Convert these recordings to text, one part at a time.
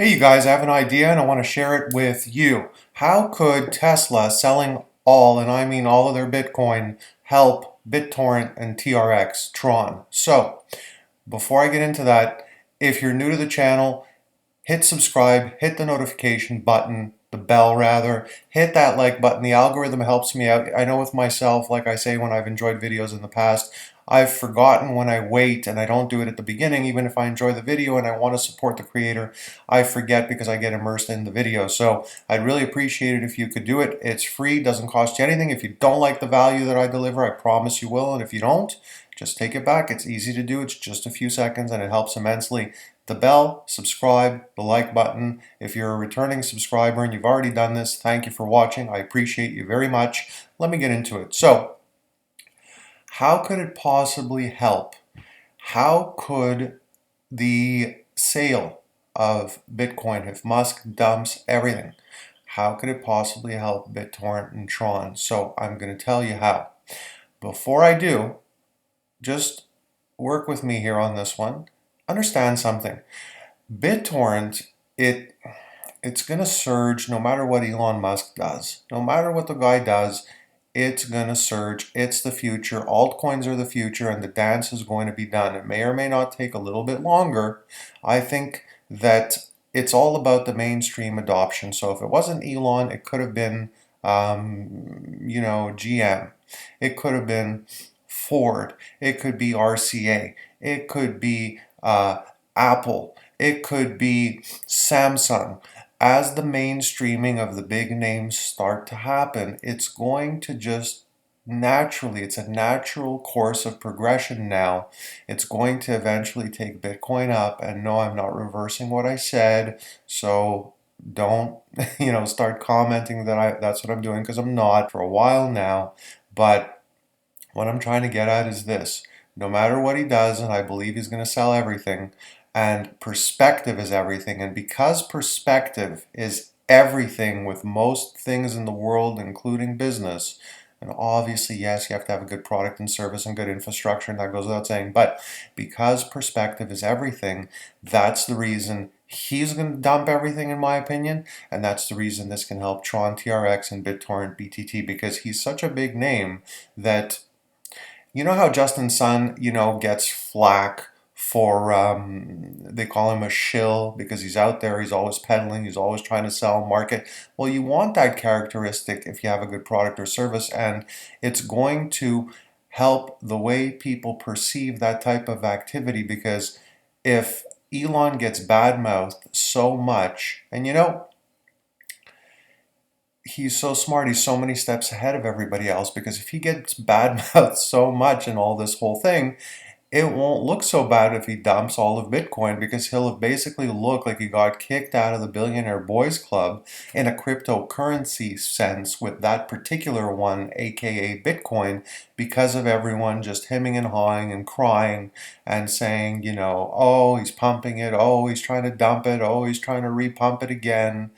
Hey you guys, I have an idea and I want to share it with you. How could Tesla selling all, and I mean all of their Bitcoin, help BitTorrent and TRX, Tron? So, before I get into that, if you're new to the channel, hit subscribe, hit the notification button, the bell rather, hit that like button. The algorithm helps me out. I know with myself, like I say when I've enjoyed videos in the past, I've forgotten when I wait and I don't do it at the beginning. Even if I enjoy the video and I want to support the creator, I forget because I get immersed in the video. So I'd really appreciate it if you could do it. It's free, doesn't cost you anything. If you don't like the value that I deliver, I promise you will. And if you don't, just take it back. It's easy to do. It's just a few seconds and it helps immensely. The bell, subscribe, the like button. If you're a returning subscriber and you've already done this, thank you for watching. I appreciate you very much. Let me get into it. So, how could it possibly help? How could the sale of Bitcoin, if Musk dumps everything, how could it possibly help BitTorrent and Tron? So, I'm going to tell you how. Before I do, just work with me here on this one. Understand something. BitTorrent, it's going to surge no matter what Elon Musk does. No matter what the guy does, it's going to surge. It's the future. Altcoins are the future, and the dance is going to be done. It may or may not take a little bit longer. I think that it's all about the mainstream adoption. So if it wasn't Elon, it could have been, GM. It could have been Ford. It could be RCA. It could be Apple. It could be Samsung. As the mainstreaming of the big names start to happen, it's going to just naturally, it's a natural course of progression now. It's going to eventually take Bitcoin up. And no, I'm not reversing what I said. So don't, start commenting that that's what I'm doing, because I'm not for a while now. But what I'm trying to get at is this. No matter what he does, and I believe he's going to sell everything, and perspective is everything. And because perspective is everything with most things in the world, including business, and obviously, yes, you have to have a good product and service and good infrastructure, and that goes without saying, but because perspective is everything, that's the reason he's going to dump everything, in my opinion, and that's the reason this can help Tron TRX and BitTorrent BTT, because he's such a big name that, you know how Justin Sun, gets flack for, they call him a shill because he's out there, he's always peddling, he's always trying to sell, market. Well, you want that characteristic if you have a good product or service, and it's going to help the way people perceive that type of activity, because if Elon gets badmouthed so much, and he's so smart, he's so many steps ahead of everybody else, because if he gets badmouthed so much in all this whole thing, it won't look so bad if he dumps all of Bitcoin, because he'll have basically looked like he got kicked out of the Billionaire Boys Club in a cryptocurrency sense with that particular one, aka Bitcoin, because of everyone just hemming and hawing and crying and saying, oh, he's pumping it, oh, he's trying to dump it, oh, he's trying to repump it again.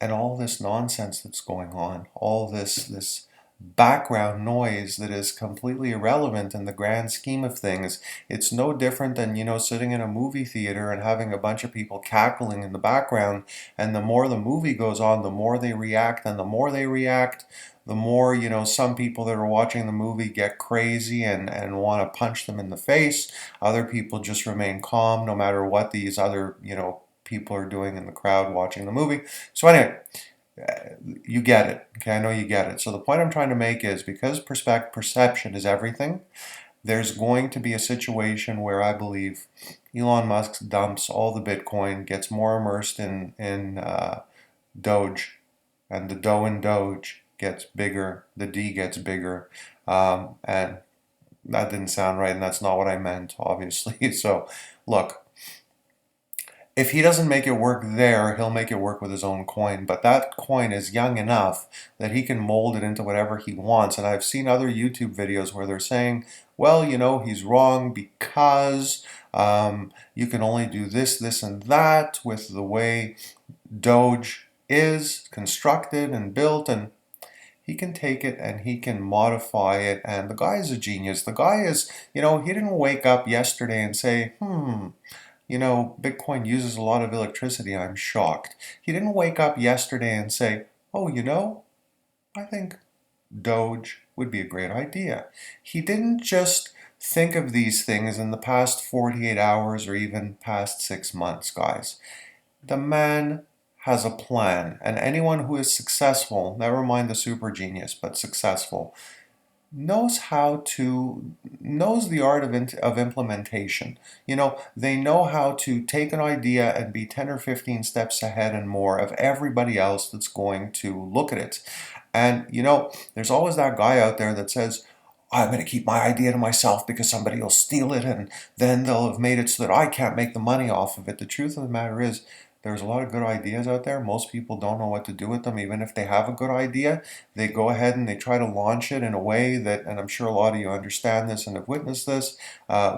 And all this nonsense that's going on, all this background noise that is completely irrelevant in the grand scheme of things. It's no different than, sitting in a movie theater and having a bunch of people cackling in the background, and the more the movie goes on, the more they react, and the more they react, the more, some people that are watching the movie get crazy and want to punch them in the face. Other people just remain calm no matter what these other, people are doing in the crowd watching the movie. So anyway, you get it. Okay, I know you get it. So the point I'm trying to make is, because perception is everything, there's going to be a situation where I believe Elon Musk dumps all the Bitcoin, gets more immersed in Doge, and the Doe in Doge gets bigger, the D gets bigger, and that didn't sound right, and that's not what I meant, obviously. So look, if he doesn't make it work there, he'll make it work with his own coin. But that coin is young enough that he can mold it into whatever he wants. And I've seen other YouTube videos where they're saying, well, he's wrong because you can only do this, this, and that with the way Doge is constructed and built. And he can take it and he can modify it. And the guy is a genius. The guy is, he didn't wake up yesterday and say, you know, Bitcoin uses a lot of electricity, I'm shocked. He didn't wake up yesterday and say, oh, you know, I think Doge would be a great idea. He didn't just think of these things in the past 48 hours or even past 6 months, guys. The man has a plan, and anyone who is successful, never mind the super genius, but successful, knows knows the art of implementation. You know, they know how to take an idea and be 10 or 15 steps ahead and more of everybody else that's going to look at it. And you know, there's always that guy out there that says, I'm going to keep my idea to myself because somebody will steal it and then they'll have made it so that I can't make the money off of it. The truth of the matter is, there's a lot of good ideas out there. Most people don't know what to do with them. Even if they have a good idea, they go ahead and they try to launch it in a way that, and I'm sure a lot of you understand this and have witnessed this,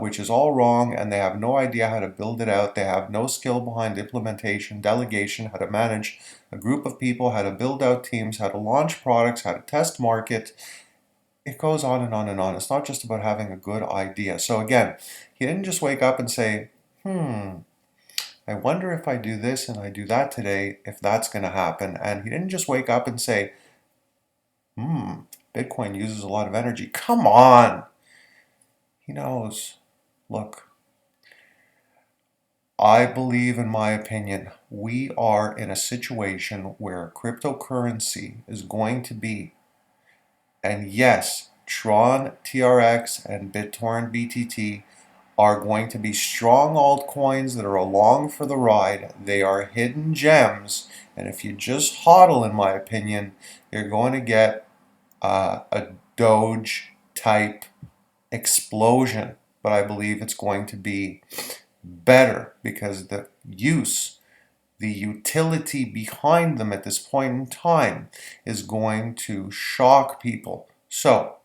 which is all wrong, and they have no idea how to build it out. They have no skill behind implementation, delegation, how to manage a group of people, how to build out teams, how to launch products, how to test market. It goes on and on and on. It's not just about having a good idea. So again, he didn't just wake up and say, I wonder if I do this and I do that today, if that's going to happen. And he didn't just wake up and say, Bitcoin uses a lot of energy. Come on. He knows. Look, I believe, in my opinion, we are in a situation where cryptocurrency is going to be, and yes, TRON TRX and BitTorrent BTT are going to be strong altcoins that are along for the ride. They are hidden gems, and if you just hodl, in my opinion, you're going to get a Doge type explosion. But I believe it's going to be better because the utility behind them at this point in time is going to shock people. So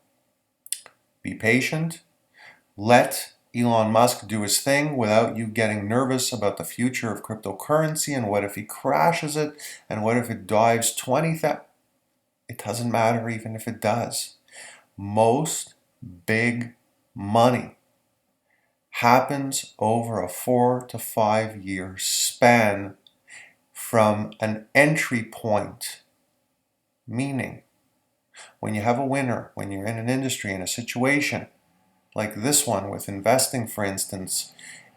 be patient. Let Elon Musk do his thing without you getting nervous about the future of cryptocurrency and what if he crashes it and what if it dives 20,000. It doesn't matter even if it does. Most big money happens over a 4 to 5 year span from an entry point. Meaning, when you have a winner, when you're in an industry, in a situation like this one with investing, for instance,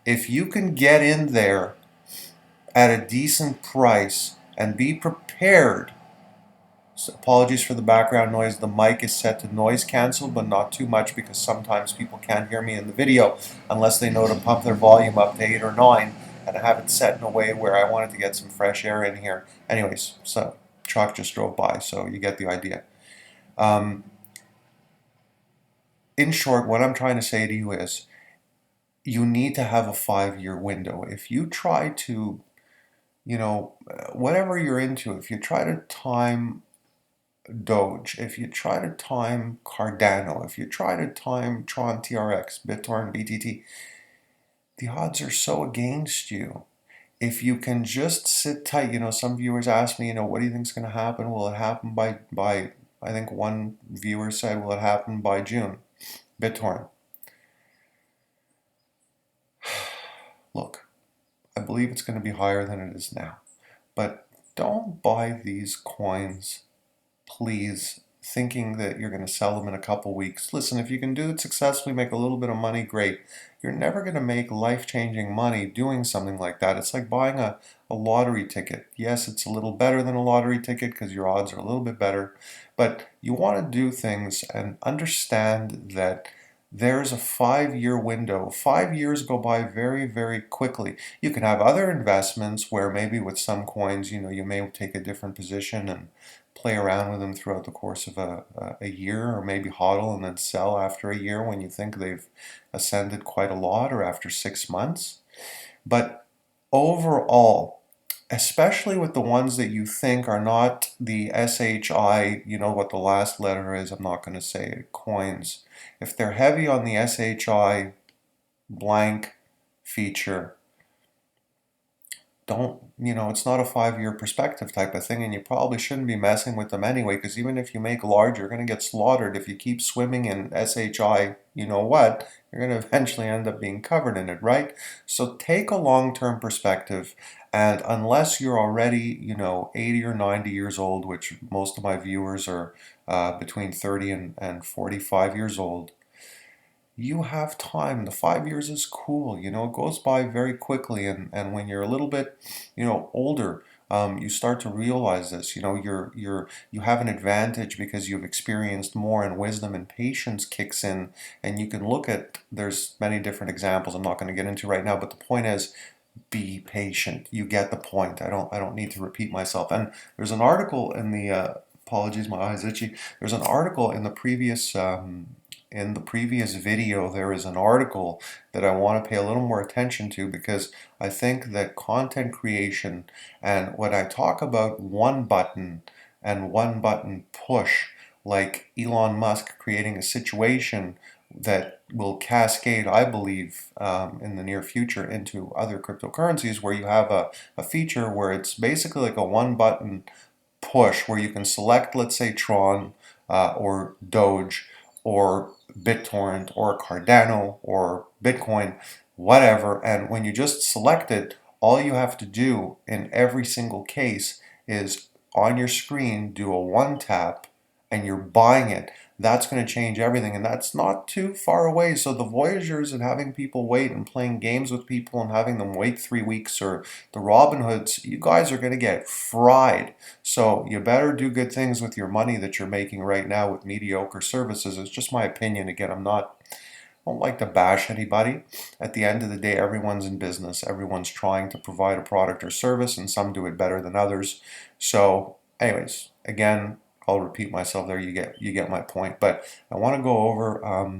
if you can get in there at a decent price and be prepared. So apologies for the background noise. The mic is set to noise cancel, but not too much because sometimes people can't hear me in the video unless they know to pump their volume up to 8 or 9, and I have it set in a way where I wanted to get some fresh air in here. Anyways, so truck just drove by, so you get the idea. In short, what I'm trying to say to you is you need to have a 5-year window. If you try to, you know, whatever you're into, if you try to time Doge, if you try to time Cardano, if you try to time TRON TRX, BitTorrent, BTT, the odds are so against you. If you can just sit tight, you know, some viewers ask me, you know, what do you think is going to happen? Will it happen by, I think one viewer said, will it happen by June? BitTorrent. Look, I believe it's going to be higher than it is now. But don't buy these coins, please, thinking that you're going to sell them in a couple weeks. Listen, if you can do it successfully, make a little bit of money, great. You're never going to make life-changing money doing something like that. It's like buying a lottery ticket. Yes, it's a little better than a lottery ticket because your odds are a little bit better. But you want to do things and understand that there's a 5-year window. 5 years go by very, very quickly. You can have other investments where maybe with some coins, you know, you may take a different position and play around with them throughout the course of a year, or maybe hodl and then sell after a year when you think they've ascended quite a lot, or after 6 months. But overall, especially with the ones that you think are not the SHI, you know what the last letter is, I'm not going to say it, coins. If they're heavy on the SHI blank feature, don't, it's not a 5-year perspective type of thing, and you probably shouldn't be messing with them anyway, because even if you make large, you're going to get slaughtered. If you keep swimming in SHI, you know what, you're going to eventually end up being covered in it, right? So take a long-term perspective, and unless you're already, 80 or 90 years old, which most of my viewers are between 30 and 45 years old, you have time. The 5 years is cool, it goes by very quickly, and when you're a little bit, older, you start to realize this. You have an advantage because you've experienced more, and wisdom and patience kicks in, and you can look at, there's many different examples I'm not going to get into right now, but the point is, be patient. You get the point. I don't need to repeat myself. And there's an article in the apologies, my eyes itchy. There's an article in the previous video. There is an article that I want to pay a little more attention to, because I think that content creation, and when I talk about one button and one button push, like Elon Musk creating a situation that will cascade, I believe, in the near future into other cryptocurrencies, where you have a feature where it's basically like a one button push where you can select, let's say, Tron or Doge or BitTorrent or Cardano or Bitcoin, whatever. And when you just select it, all you have to do in every single case is on your screen do a one tap and you're buying it. That's going to change everything, and that's not too far away. So the Voyagers and having people wait and playing games with people and having them wait 3 weeks, or the Robinhoods, you guys are going to get fried. So you better do good things with your money that you're making right now with mediocre services. It's just my opinion. Again, I don't like to bash anybody. At the end of the day, everyone's in business. Everyone's trying to provide a product or service, and some do it better than others. So anyways, again, I'll repeat myself there. You get my point. But I want to go over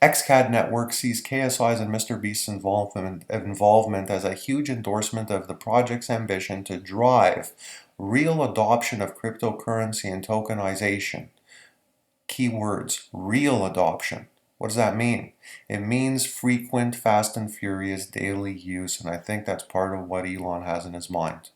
X-Cad network sees KSI's and Mr. Beast's involvement as a huge endorsement of the project's ambition to drive real adoption of cryptocurrency and tokenization. Keywords: real adoption. What does that mean? It means frequent, fast and furious daily use, and I think that's part of what Elon has in his mind.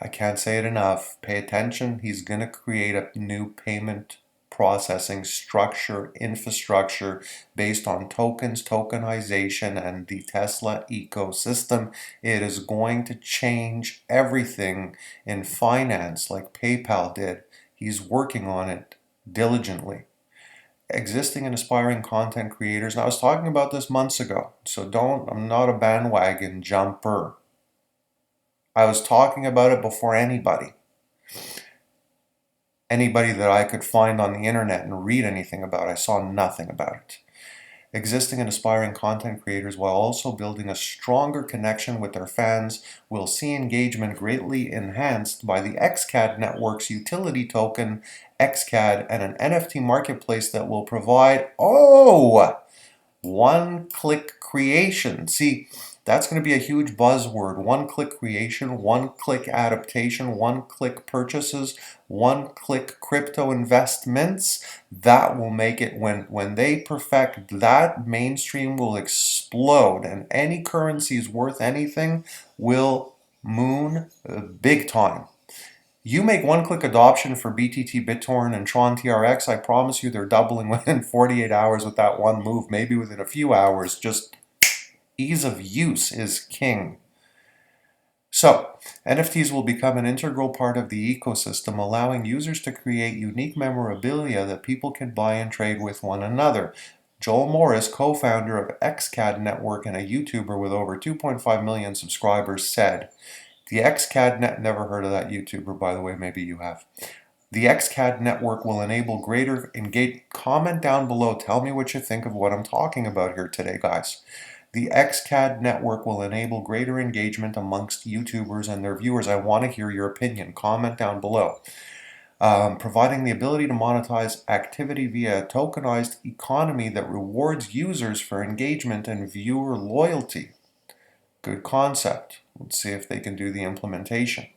I can't say it enough. Pay attention. He's going to create a new payment processing structure, infrastructure based on tokens, tokenization, and the Tesla ecosystem. It is going to change everything in finance like PayPal did. He's working on it diligently. Existing and aspiring content creators, and I was talking about this months ago, so I'm not a bandwagon jumper. I was talking about it before anybody that I could find on the internet and read anything about. I saw nothing about it. Existing and aspiring content creators, while also building a stronger connection with their fans, will see engagement greatly enhanced by the X-Cad network's utility token, X-Cad, and an NFT marketplace that will provide, one-click creation. See, that's going to be a huge buzzword. One-click creation, one-click adaptation, one-click purchases, one-click crypto investments. That will make it, when they perfect that, mainstream will explode, and any currencies worth anything will moon big time. You make one-click adoption for BTT, BitTorrent, and TRON TRX, I promise you they're doubling within 48 hours with that one move, maybe within a few hours. Just ease of use is king. So, NFTs will become an integral part of the ecosystem, allowing users to create unique memorabilia that people can buy and trade with one another. Joel Morris, co-founder of X-Cad Network and a YouTuber with over 2.5 million subscribers, said, the X-Cad never heard of that YouTuber, by the way, maybe you have. The X-Cad network will enable greater engagement. Comment down below, tell me what you think of what I'm talking about here today, guys. The X-Cad network will enable greater engagement amongst YouTubers and their viewers. I want to hear your opinion. Comment down below. Providing the ability to monetize activity via a tokenized economy that rewards users for engagement and viewer loyalty. Good concept. Let's see if they can do the implementation.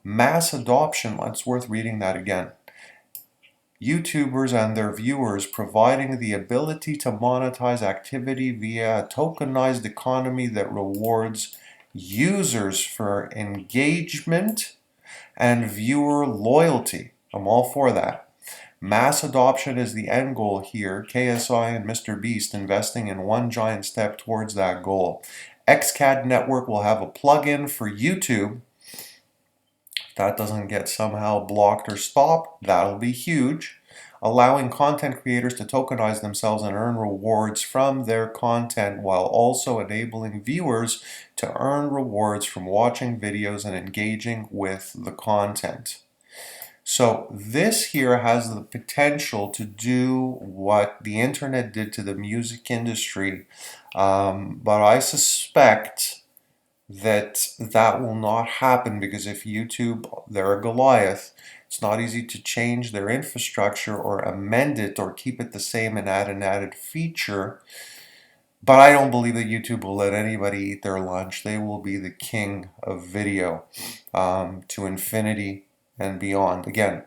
Mass adoption, it's worth reading that again. YouTubers and their viewers providing the ability to monetize activity via a tokenized economy that rewards users for engagement and viewer loyalty. I'm all for that. Mass adoption is the end goal here. KSI and Mr. Beast investing in one giant step towards that goal. X-Cad network will have a plugin for YouTube. If that doesn't get somehow blocked or stopped, that'll be huge. Allowing content creators to tokenize themselves and earn rewards from their content, while also enabling viewers to earn rewards from watching videos and engaging with the content. So this here has the potential to do what the internet did to the music industry, but I suspect that that will not happen, because if YouTube, they're a Goliath, it's not easy to change their infrastructure or amend it or keep it the same and add an added feature. But I don't believe that YouTube will let anybody eat their lunch. They will be the king of video to infinity and beyond. Again,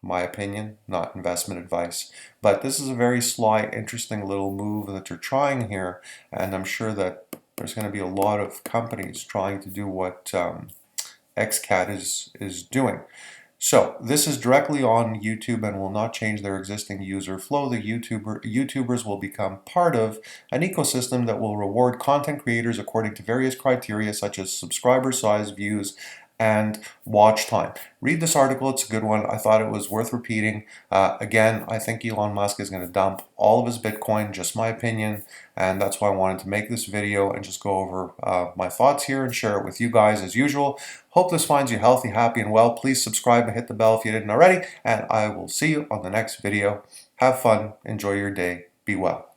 my opinion, not investment advice. But this is a very sly, interesting little move that they're trying here, and I'm sure that there's going to be a lot of companies trying to do what X-Cad is doing. So this is directly on YouTube and will not change their existing user flow. The YouTubers will become part of an ecosystem that will reward content creators according to various criteria such as subscriber size, views, and watch time. Read this article, it's a good one. I thought it was worth repeating. Again, I think Elon Musk is going to dump all of his Bitcoin, just my opinion, and that's why I wanted to make this video and just go over my thoughts here and share it with you guys as usual. Hope this finds you healthy, happy, and well. Please subscribe and hit the bell if you didn't already, and I will see you on the next video. Have fun, enjoy your day, be well.